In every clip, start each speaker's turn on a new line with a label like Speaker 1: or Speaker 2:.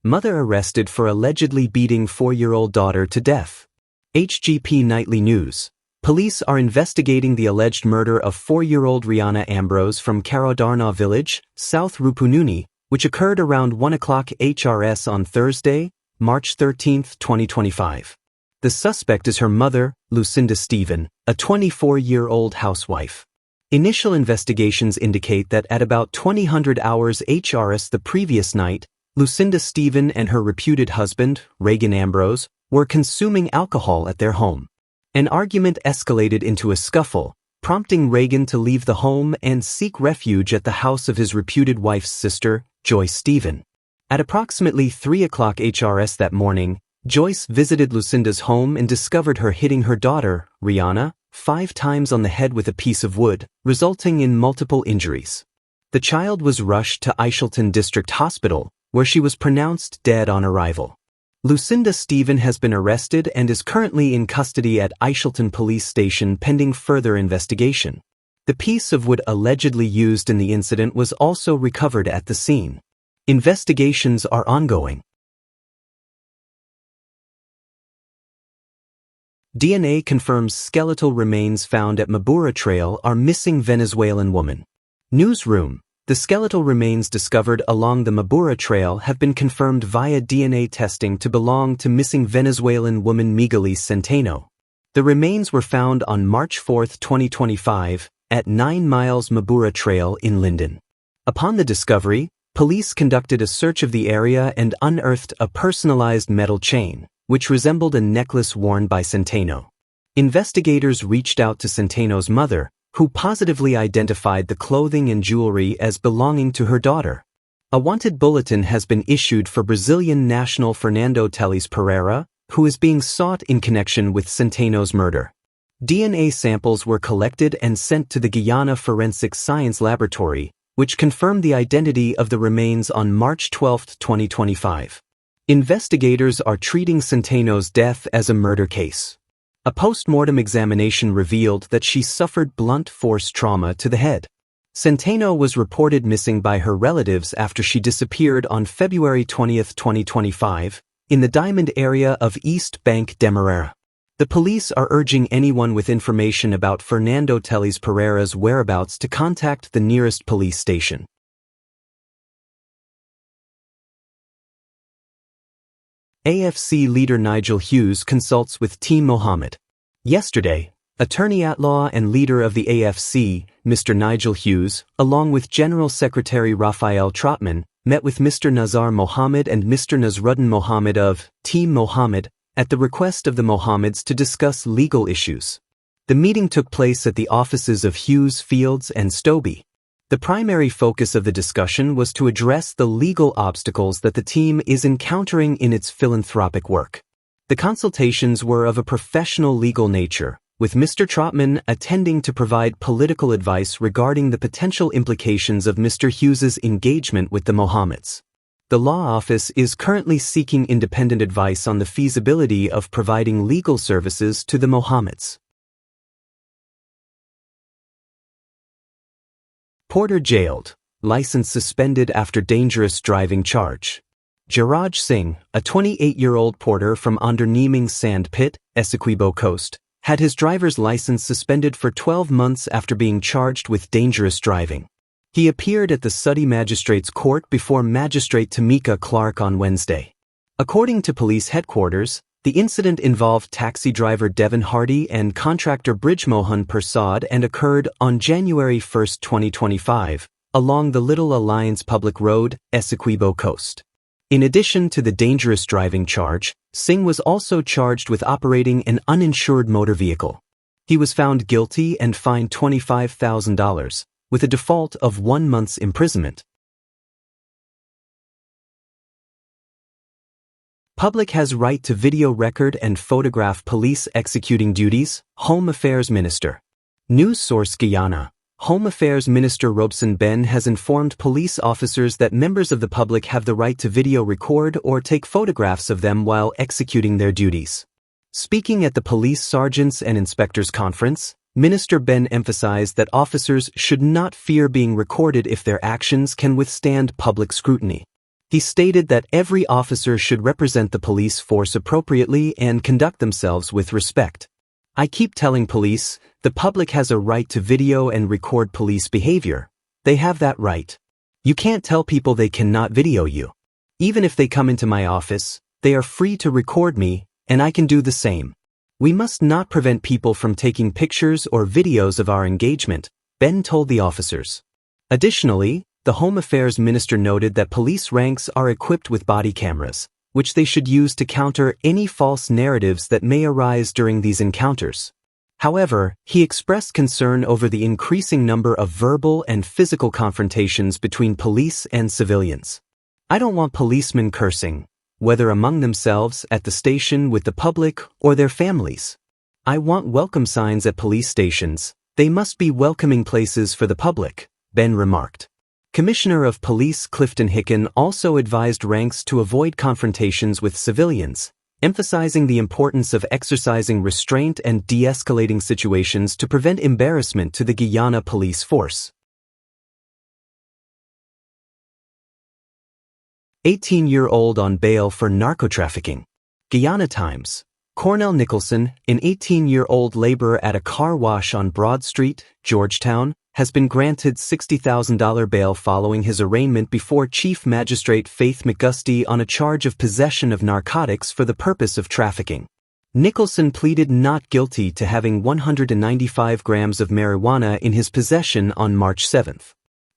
Speaker 1: Mother arrested for allegedly beating 4-year-old daughter to death. HGP Nightly News. Police are investigating the alleged murder of 4-year-old Rihanna Ambrose from Karadarna village, South Rupununi, which occurred around 1 o'clock HRS on Thursday, March 13, 2025. The suspect is her mother, Lucinda Stephen, a 24-year-old housewife. Initial investigations indicate that at about 2000 hours HRS the previous night, Lucinda Stephen and her reputed husband, Reagan Ambrose, were consuming alcohol at their home. An argument escalated into a scuffle, prompting Reagan to leave the home and seek refuge at the house of his reputed wife's sister, Joyce Stephen. At approximately 3 o'clock HRS that morning, Joyce visited Lucinda's home and discovered her hitting her daughter, Rihanna, 5 times on the head with a piece of wood, resulting in multiple injuries. The child was rushed to Aishalton District Hospital, where she was pronounced dead on arrival. Lucinda Stephen has been arrested and is currently in custody at Aishalton Police Station pending further investigation. The piece of wood allegedly used in the incident was also recovered at the scene. Investigations are ongoing. DNA confirms skeletal remains found at Mabura Trail are missing Venezuelan woman. Newsroom. The skeletal remains discovered along the Mabura Trail have been confirmed via DNA testing to belong to missing Venezuelan woman Miguelis Centeno. The remains were found on March 4, 2025, at 9 Miles Mabura Trail in Linden. Upon the discovery, police conducted a search of the area and unearthed a personalized metal chain, which resembled a necklace worn by Centeno. Investigators reached out to Centeno's mother, who positively identified the clothing and jewelry as belonging to her daughter. A wanted bulletin has been issued for Brazilian national Fernando Teles Pereira, who is being sought in connection with Centeno's murder. DNA samples were collected and sent to the Guyana Forensic Science Laboratory, which confirmed the identity of the remains on March 12, 2025. Investigators are treating Centeno's death as a murder case. A post-mortem examination revealed that she suffered blunt force trauma to the head. Centeno was reported missing by her relatives after she disappeared on February 20, 2025, in the Diamond area of East Bank Demerara. The police are urging anyone with information about Fernando Teles Pereira's whereabouts to contact the nearest police station. AFC leader Nigel Hughes consults with Team Mohamed. Yesterday, attorney-at-law and leader of the AFC, Mr. Nigel Hughes, along with General Secretary Raphael Trotman, met with Mr. Nazar Mohamed and Mr. Nasruddin Mohamed of Team Mohamed at the request of the Mohameds to discuss legal issues. The meeting took place at the offices of Hughes, Fields, and Stobie. The primary focus of the discussion was to address the legal obstacles that the team is encountering in its philanthropic work. The consultations were of a professional legal nature, with Mr. Trotman attending to provide political advice regarding the potential implications of Mr. Hughes's engagement with the Mohammeds. The law office is currently seeking independent advice on the feasibility of providing legal services to the Mohammeds. Porter jailed, license suspended after dangerous driving charge. Jaraj Singh, a 28-year-old porter from Onderneming Sand Pit, Essequibo Coast, had his driver's license suspended for 12 months after being charged with dangerous driving. He appeared at the Suddy Magistrates Court before Magistrate Tamika Clark on Wednesday. According to police headquarters, the incident involved taxi driver Devon Hardy and contractor Brijmohan Persad and occurred on January 1, 2025, along the Little Alliance Public Road, Essequibo Coast. In addition to the dangerous driving charge, Singh was also charged with operating an uninsured motor vehicle. He was found guilty and fined $25,000, with a default of 1 month's imprisonment. Public has right to video record and photograph police executing duties, Home Affairs Minister. News source Guyana. Home Affairs Minister Robson Ben has informed police officers that members of the public have the right to video record or take photographs of them while executing their duties. Speaking at the Police Sergeants and Inspectors Conference, Minister Ben emphasized that officers should not fear being recorded if their actions can withstand public scrutiny. He stated that every officer should represent the police force appropriately and conduct themselves with respect. I keep telling police, the public has a right to video and record police behavior. They have that right. You can't tell people they cannot video you. Even if they come into my office, they are free to record me, and I can do the same. We must not prevent people from taking pictures or videos of our engagement, Ben told the officers. Additionally, the Home Affairs Minister noted that police ranks are equipped with body cameras, which they should use to counter any false narratives that may arise during these encounters. However, he expressed concern over the increasing number of verbal and physical confrontations between police and civilians. I don't want policemen cursing, whether among themselves, at the station, with the public, or their families. I want welcome signs at police stations. They must be welcoming places for the public, Ben remarked. Commissioner of Police Clifton Hicken also advised ranks to avoid confrontations with civilians, emphasizing the importance of exercising restraint and de-escalating situations to prevent embarrassment to the Guyana police force. 18-year-old on bail for narco-trafficking. Guyana Times. Cornell Nicholson, an 18-year-old laborer at a car wash on Broad Street, Georgetown, has been granted $60,000 bail following his arraignment before Chief Magistrate Faith McGusty on a charge of possession of narcotics for the purpose of trafficking. Nicholson pleaded not guilty to having 195 grams of marijuana in his possession on March 7.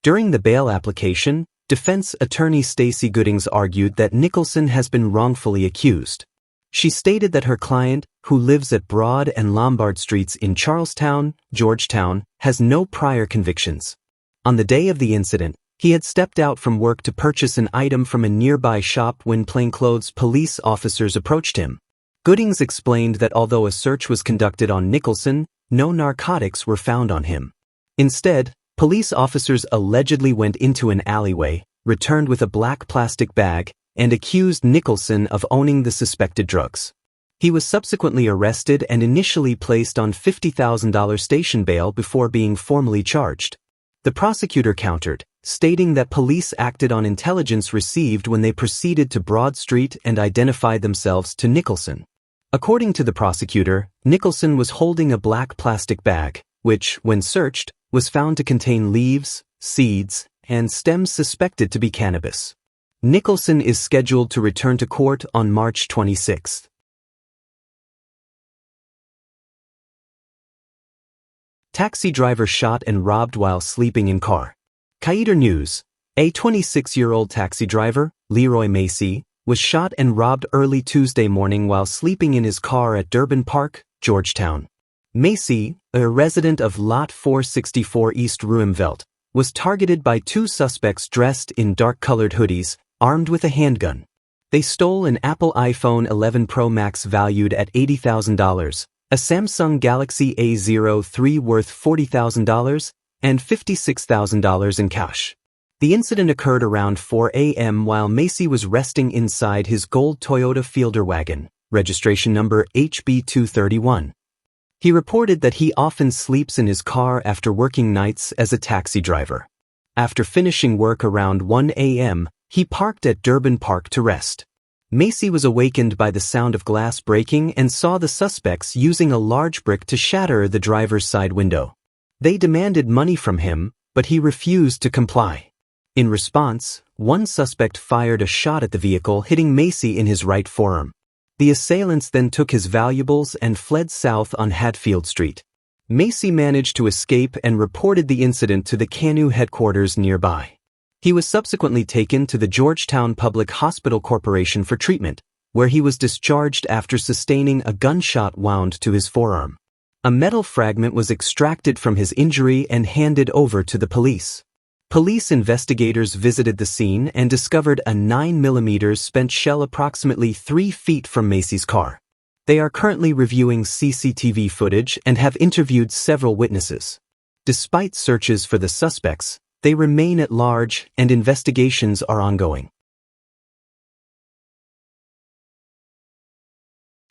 Speaker 1: During the bail application, defense attorney Stacey Goodings argued that Nicholson has been wrongfully accused. She stated that her client, who lives at Broad and Lombard Streets in Charlestown, Georgetown, has no prior convictions. On the day of the incident, he had stepped out from work to purchase an item from a nearby shop when plainclothes police officers approached him. Goodings explained that although a search was conducted on Nicholson, no narcotics were found on him. Instead, police officers allegedly went into an alleyway, returned with a black plastic bag, and accused Nicholson of owning the suspected drugs. He was subsequently arrested and initially placed on $50,000 station bail before being formally charged. The prosecutor countered, stating that police acted on intelligence received when they proceeded to Broad Street and identified themselves to Nicholson. According to the prosecutor, Nicholson was holding a black plastic bag, which, when searched, was found to contain leaves, seeds, and stems suspected to be cannabis. Nicholson is scheduled to return to court on March 26. Taxi driver shot and robbed while sleeping in car. Kaider News. A 26-year-old taxi driver, Leroy Macy, was shot and robbed early Tuesday morning while sleeping in his car at Durban Park, Georgetown. Macy, a resident of Lot 464 East Ruimveldt, was targeted by two suspects dressed in dark-colored hoodies, armed with a handgun. They stole an Apple iPhone 11 Pro Max valued at $80,000, a Samsung Galaxy A03 worth $40,000, and $56,000 in cash. The incident occurred around 4 a.m. while Macy was resting inside his gold Toyota Fielder wagon, registration number HB231. He reported that he often sleeps in his car after working nights as a taxi driver. After finishing work around 1 a.m., he parked at Durban Park to rest. Macy was awakened by the sound of glass breaking and saw the suspects using a large brick to shatter the driver's side window. They demanded money from him, but he refused to comply. In response, one suspect fired a shot at the vehicle, hitting Macy in his right forearm. The assailants then took his valuables and fled south on Hatfield Street. Macy managed to escape and reported the incident to the CANU headquarters nearby. He was subsequently taken to the Georgetown Public Hospital Corporation for treatment, where he was discharged after sustaining a gunshot wound to his forearm. A metal fragment was extracted from his injury and handed over to the police. Police investigators visited the scene and discovered a 9mm spent shell approximately 3 feet from Macy's car. They are currently reviewing CCTV footage and have interviewed several witnesses. Despite searches for the suspects, they remain at large and investigations are ongoing.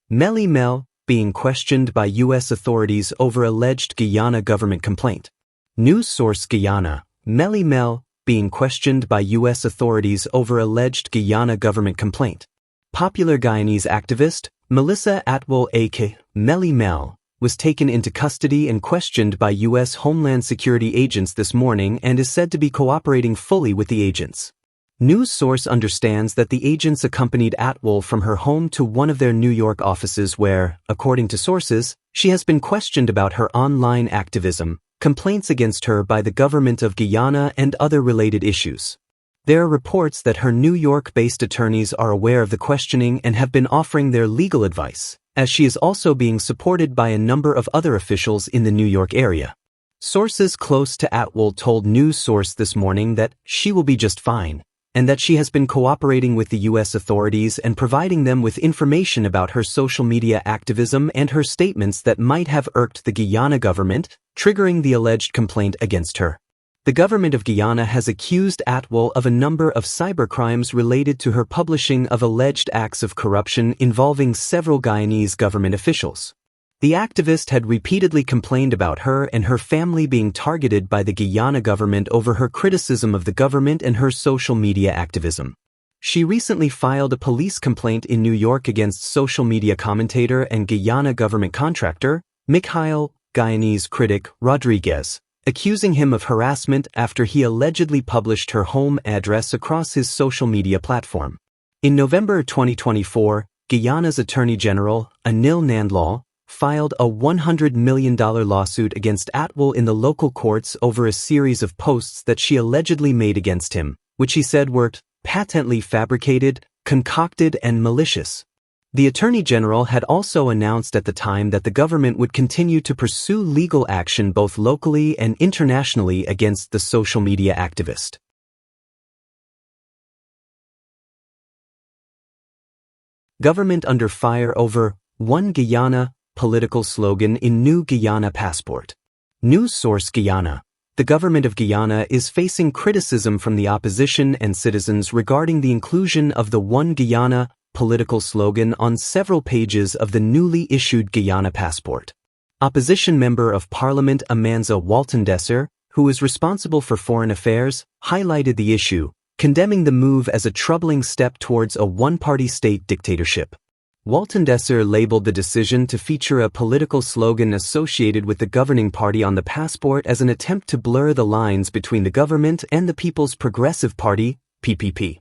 Speaker 1: Melly Mel being questioned by U.S. authorities over alleged Guyana government complaint. News source Guyana. Melly Mel, being questioned by U.S. authorities over alleged Guyana government complaint. Popular Guyanese activist, Melissa Atwell aka Melly Mel, was taken into custody and questioned by U.S. Homeland Security agents this morning and is said to be cooperating fully with the agents. News source understands that the agents accompanied Atwell from her home to one of their New York offices where, according to sources, she has been questioned about her online activism, complaints against her by the government of Guyana and other related issues. There are reports that her New York-based attorneys are aware of the questioning and have been offering their legal advice, as she is also being supported by a number of other officials in the New York area. Sources close to Atwell told News Source this morning that she will be just fine, and that she has been cooperating with the U.S. authorities and providing them with information about her social media activism and her statements that might have irked the Guyana government, triggering the alleged complaint against her. The government of Guyana has accused Atwell of a number of cybercrimes related to her publishing of alleged acts of corruption involving several Guyanese government officials. The activist had repeatedly complained about her and her family being targeted by the Guyana government over her criticism of the government and her social media activism. She recently filed a police complaint in New York against social media commentator and Guyana government contractor, Mikhail Guyanese critic Rodriguez, accusing him of harassment after he allegedly published her home address across his social media platform. In November 2024, Guyana's Attorney General, Anil Nandlall, filed a $100 million lawsuit against Atwell in the local courts over a series of posts that she allegedly made against him, which he said were patently fabricated, concocted, and malicious. The Attorney General had also announced at the time that the government would continue to pursue legal action both locally and internationally against the social media activist. Government under fire over One Guyana political slogan in new Guyana passport. News source Guyana. The government of Guyana is facing criticism from the opposition and citizens regarding the inclusion of the One Guyana political slogan on several pages of the newly issued Guyana passport. Opposition Member of Parliament Amanza Waltendesser, who is responsible for foreign affairs, highlighted the issue, condemning the move as a troubling step towards a one-party state dictatorship. Waltendesser labeled the decision to feature a political slogan associated with the governing party on the passport as an attempt to blur the lines between the government and the People's Progressive Party, PPP.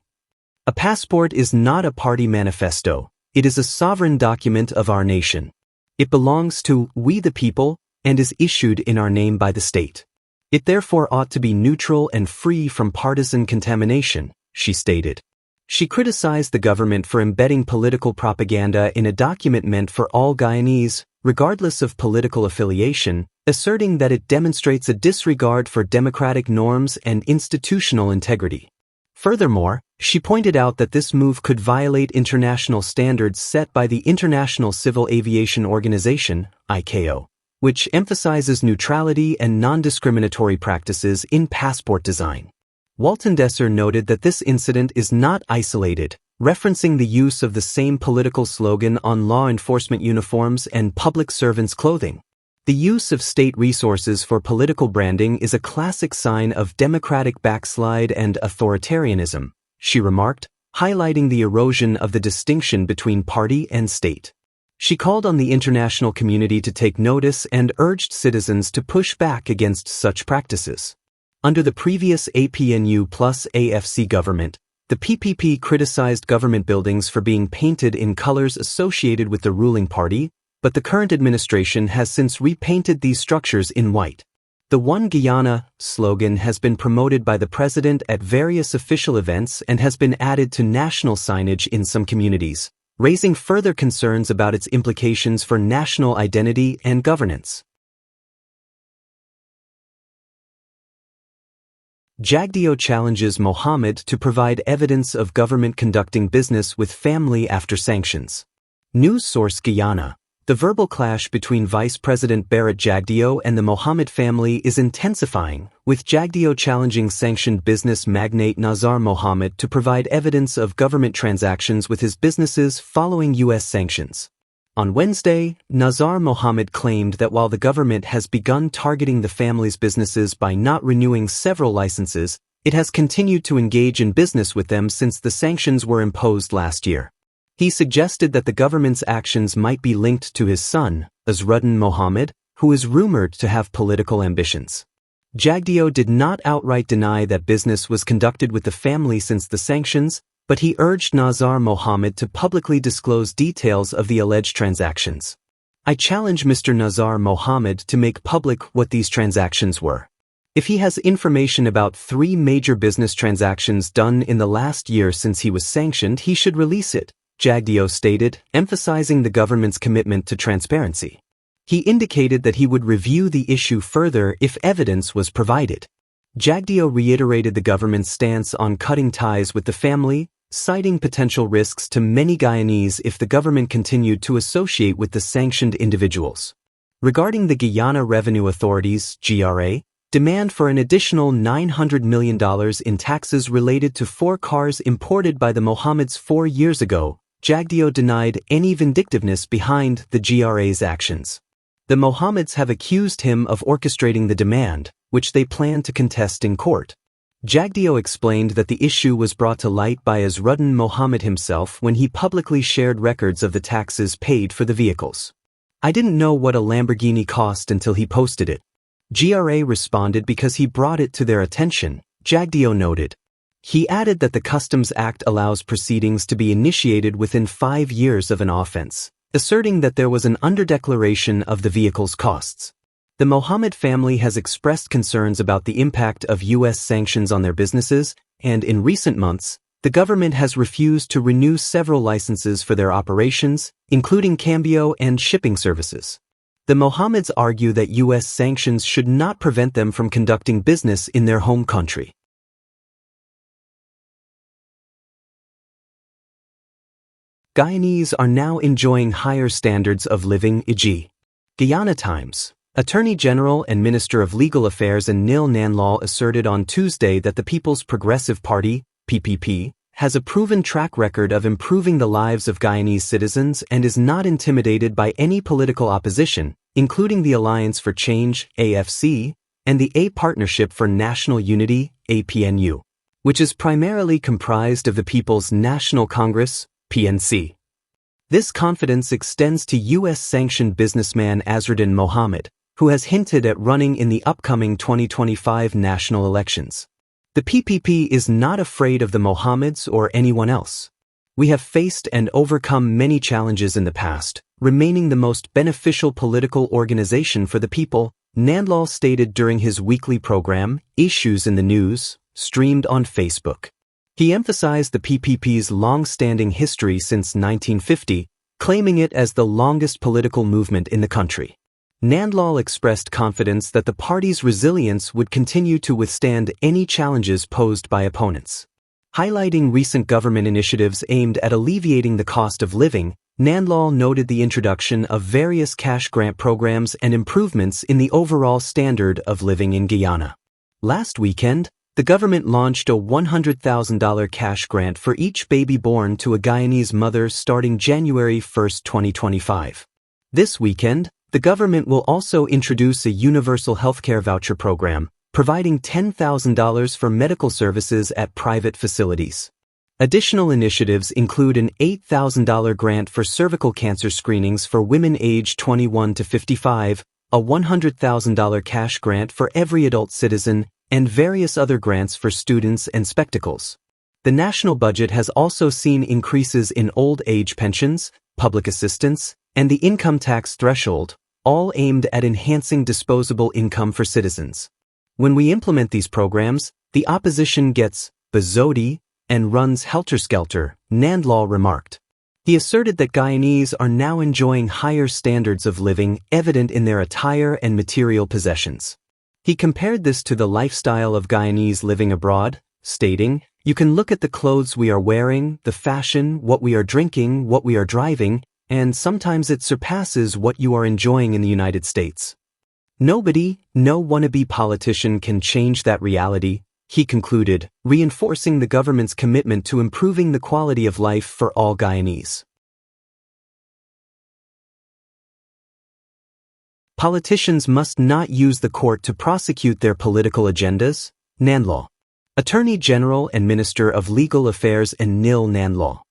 Speaker 1: A passport is not a party manifesto, it is a sovereign document of our nation. It belongs to we the people and is issued in our name by the state. It therefore ought to be neutral and free from partisan contamination, she stated. She criticized the government for embedding political propaganda in a document meant for all Guyanese, regardless of political affiliation, asserting that it demonstrates a disregard for democratic norms and institutional integrity. Furthermore, she pointed out that this move could violate international standards set by the International Civil Aviation Organization, ICAO, which emphasizes neutrality and non-discriminatory practices in passport design. Waltendesser noted that this incident is not isolated, referencing the use of the same political slogan on law enforcement uniforms and public servants' clothing. The use of state resources for political branding is a classic sign of democratic backslide and authoritarianism, she remarked, highlighting the erosion of the distinction between party and state. She called on the international community to take notice and urged citizens to push back against such practices. Under the previous APNU plus AFC government, the PPP criticized government buildings for being painted in colors associated with the ruling party, but the current administration has since repainted these structures in white. The One Guyana slogan has been promoted by the president at various official events and has been added to national signage in some communities, raising further concerns about its implications for national identity and governance. Jagdeo challenges Mohamed to provide evidence of government conducting business with family after sanctions. News source Guyana. The verbal clash between Vice President Barrett Jagdeo and the Mohamed family is intensifying, with Jagdeo challenging sanctioned business magnate Nazar Mohamed to provide evidence of government transactions with his businesses following U.S. sanctions. On Wednesday, Nazar Mohamed claimed that while the government has begun targeting the family's businesses by not renewing several licenses, It has continued to engage in business with them since the sanctions were imposed last year. He suggested that the government's actions might be linked to his son, Team Mohamed, who is rumored to have political ambitions. Jagdeo did not outright deny that business was conducted with the family since the sanctions, but he urged Team Mohamed to publicly disclose details of the alleged transactions. I challenge Mr. Team Mohamed to make public what these transactions were. If he has information about 3 major business transactions done in the last year since he was sanctioned, he should release it, Jagdeo stated, emphasizing the government's commitment to transparency. He indicated that he would review the issue further if evidence was provided. Jagdeo reiterated the government's stance on cutting ties with the family, citing potential risks to many Guyanese if the government continued to associate with the sanctioned individuals. Regarding the Guyana Revenue Authority's (GRA) demand for an additional $900 million in taxes related to 4 cars imported by the Mohammeds 4 years ago, Jagdeo denied any vindictiveness behind the GRA's actions. The Mohammeds have accused him of orchestrating the demand, which they plan to contest in court. Jagdeo explained that the issue was brought to light by Team Mohamed himself when he publicly shared records of the taxes paid for the vehicles. I didn't know what a Lamborghini cost until he posted it. GRA responded because he brought it to their attention, Jagdeo noted. He added that the Customs Act allows proceedings to be initiated within 5 years of an offense, asserting that there was an underdeclaration of the vehicle's costs. The Mohamed family has expressed concerns about the impact of U.S. sanctions on their businesses, and in recent months, the government has refused to renew several licenses for their operations, including cambio and shipping services. The Mohammeds argue that U.S. sanctions should not prevent them from conducting business in their home country. Guyanese are now enjoying higher standards of living, e.g. Guyana Times. Attorney General and Minister of Legal Affairs Anil Nanlal asserted on Tuesday that the People's Progressive Party, PPP, has a proven track record of improving the lives of Guyanese citizens and is not intimidated by any political opposition, including the Alliance for Change, AFC, and the A Partnership for National Unity, APNU, which is primarily comprised of the People's National Congress, PNC. This confidence extends to U.S.-sanctioned businessman Team Mohamed, who has hinted at running in the upcoming 2025 national elections. The PPP is not afraid of the Mohammeds or anyone else. We have faced and overcome many challenges in the past, remaining the most beneficial political organization for the people, Nanlal stated during his weekly program, Issues in the News, streamed on Facebook. He emphasized the PPP's long-standing history since 1950, claiming it as the longest political movement in the country. Nanlal expressed confidence that the party's resilience would continue to withstand any challenges posed by opponents. Highlighting recent government initiatives aimed at alleviating the cost of living, Nanlal noted the introduction of various cash grant programs and improvements in the overall standard of living in Guyana. Last weekend, the government launched a $100,000 cash grant for each baby born to a Guyanese mother starting January 1, 2025. This weekend, the government will also introduce a universal healthcare voucher program, providing $10,000 for medical services at private facilities. Additional initiatives include an $8,000 grant for cervical cancer screenings for women aged 21 to 55, a $100,000 cash grant for every adult citizen, and various other grants for students and spectacles. The national budget has also seen increases in old age pensions, public assistance, and the income tax threshold, all aimed at enhancing disposable income for citizens. When we implement these programs, the opposition gets bazodi and runs helter-skelter, Nanlal remarked. He asserted that Guyanese are now enjoying higher standards of living evident in their attire and material possessions. He compared this to the lifestyle of Guyanese living abroad, stating, "You can look at the clothes we are wearing, the fashion, what we are drinking, what we are driving, and sometimes it surpasses what you are enjoying in the United States. Nobody, no wannabe politician can change that reality," he concluded, reinforcing the government's commitment to improving the quality of life for all Guyanese. Politicians must not use the court to prosecute their political agendas, Nanlal. Attorney General and Minister of Legal Affairs Anil Nanlal.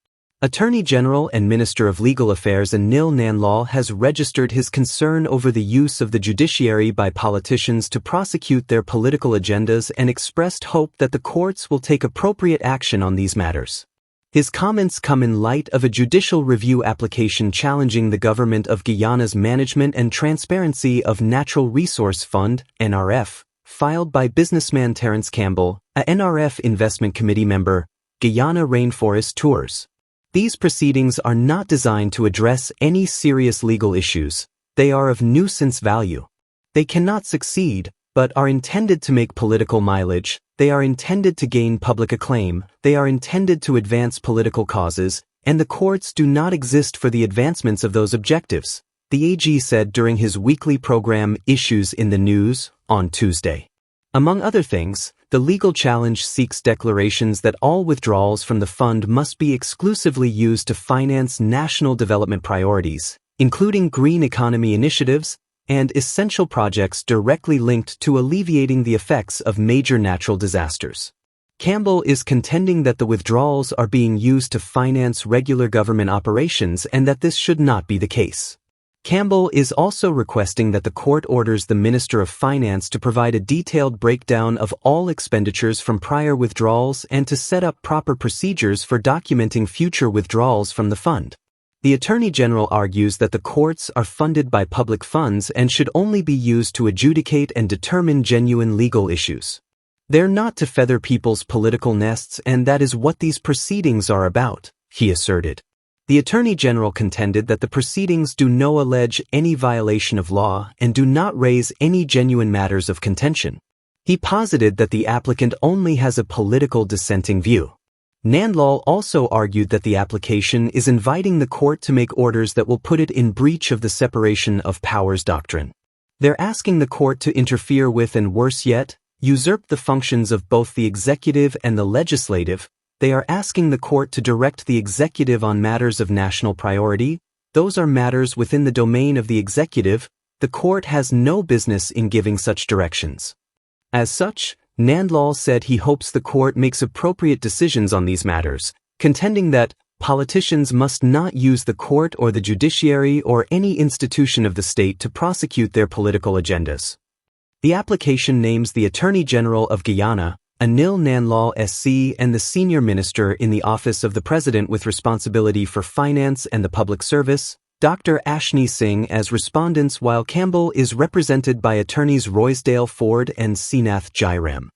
Speaker 1: Attorney General and Minister of Legal Affairs Anil Nanlal has registered his concern over the use of the judiciary by politicians to prosecute their political agendas and expressed hope that the courts will take appropriate action on these matters. His comments come in light of a judicial review application challenging the government of Guyana's Management and Transparency of Natural Resource Fund, NRF, filed by businessman Terence Campbell, a NRF Investment Committee member, Guyana Rainforest Tours. These proceedings are not designed to address any serious legal issues. They are of nuisance value. They cannot succeed, but are intended to make political mileage. They are intended to gain public acclaim. They are intended to advance political causes, and the courts do not exist for the advancements of those objectives, the AG said during his weekly program Issues in the News on Tuesday. Among other things, the legal challenge seeks declarations that all withdrawals from the fund must be exclusively used to finance national development priorities, including green economy initiatives and essential projects directly linked to alleviating the effects of major natural disasters. Campbell is contending that the withdrawals are being used to finance regular government operations and that this should not be the case. Campbell is also requesting that the court orders the Minister of Finance to provide a detailed breakdown of all expenditures from prior withdrawals and to set up proper procedures for documenting future withdrawals from the fund. The Attorney General argues that the courts are funded by public funds and should only be used to adjudicate and determine genuine legal issues. They're not to feather people's political nests, and that is what these proceedings are about, he asserted. The Attorney General contended that the proceedings do not allege any violation of law and do not raise any genuine matters of contention. He posited that the applicant only has a political dissenting view. Nanlal also argued that the application is inviting the court to make orders that will put it in breach of the separation of powers doctrine. They're asking the court to interfere with, and worse yet, usurp the functions of both the executive and the legislative. They are asking the court to direct the executive on matters of national priority. Those are matters within the domain of the executive. The court has no business in giving such directions. As such, Nanlal said he hopes the court makes appropriate decisions on these matters, contending that politicians must not use the court or the judiciary or any institution of the state to prosecute their political agendas. The application names the Attorney General of Guyana, Anil Nanlal SC, and the senior minister in the office of the president with responsibility for finance and the public service, Dr. Ashni Singh, as respondents, while Campbell is represented by attorneys Roysdale Ford and Sinath Jairam.